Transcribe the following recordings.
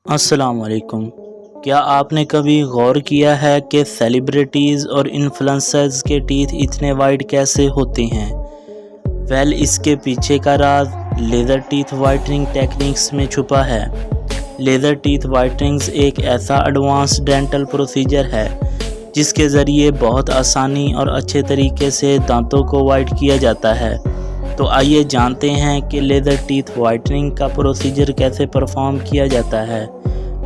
السلام علیکم۔ کیا آپ نے کبھی غور کیا ہے کہ سیلیبریٹیز اور انفلوئنسرز کے ٹیتھ اتنے وائٹ کیسے ہوتے ہیں؟ اس کے پیچھے کا راز لیزر ٹیتھ وائٹننگ ٹیکنیکس میں چھپا ہے۔ لیزر ٹیتھ وائٹننگز ایک ایسا ایڈوانس ڈینٹل پروسیجر ہے جس کے ذریعے بہت آسانی اور اچھے طریقے سے دانتوں کو وائٹ کیا جاتا ہے۔ تو آئیے جانتے ہیں کہ لیزر ٹیتھ وائٹننگ کا پروسیجر کیسے پرفارم کیا جاتا ہے۔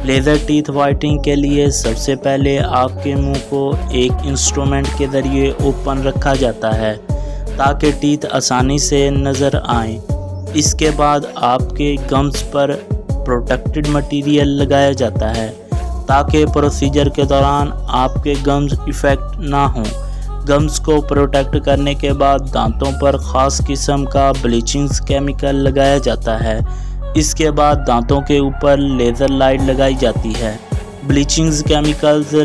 لیزر ٹیتھ وائٹننگ کے لیے سب سے پہلے آپ کے منہ کو ایک انسٹرومنٹ کے ذریعے اوپن رکھا جاتا ہے تاکہ ٹیتھ آسانی سے نظر آئیں۔ اس کے بعد آپ کے گمز پر پروٹیکٹڈ مٹیریل لگایا جاتا ہے تاکہ پروسیجر کے دوران آپ کے گمز افیکٹ نہ ہوں۔ گمز کو پروٹیکٹ کرنے کے بعد دانتوں پر خاص قسم کا بلیچنگ کیمیکل لگایا جاتا ہے۔ اس کے بعد دانتوں کے اوپر لیزر لائٹ لگائی جاتی ہے۔ بلیچنگ کیمیکلز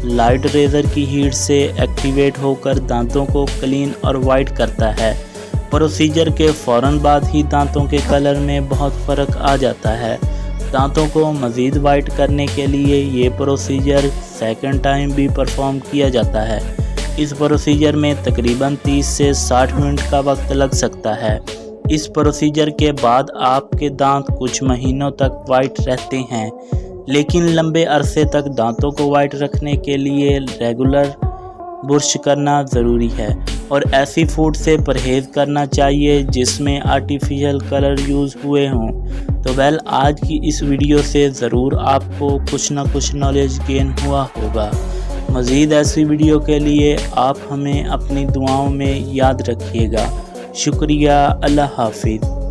لائٹ ریزر کی ہیٹ سے ایکٹیویٹ ہو کر دانتوں کو کلین اور وائٹ کرتا ہے۔ پروسیجر کے فوراً بعد ہی دانتوں کے کلر میں بہت فرق آ جاتا ہے۔ دانتوں کو مزید وائٹ کرنے کے لیے یہ پروسیجر سیکنڈ ٹائم بھی پرفارم کیا جاتا ہے۔ اس پروسیجر میں تقریباً 30 سے 60 منٹ کا وقت لگ سکتا ہے۔ اس پروسیجر کے بعد آپ کے دانت کچھ مہینوں تک وائٹ رہتے ہیں، لیکن لمبے عرصے تک دانتوں کو وائٹ رکھنے کے لیے ریگولر برش کرنا ضروری ہے اور ایسی فوڈ سے پرہیز کرنا چاہیے جس میں آرٹیفیشل کلر یوز ہوئے ہوں۔ تو آج کی اس ویڈیو سے ضرور آپ کو کچھ نہ کچھ نالج گین ہوا ہوگا۔ مزید ایسی ویڈیو کے لیے آپ ہمیں اپنی دعاؤں میں یاد رکھیے گا۔ شکریہ۔ اللہ حافظ۔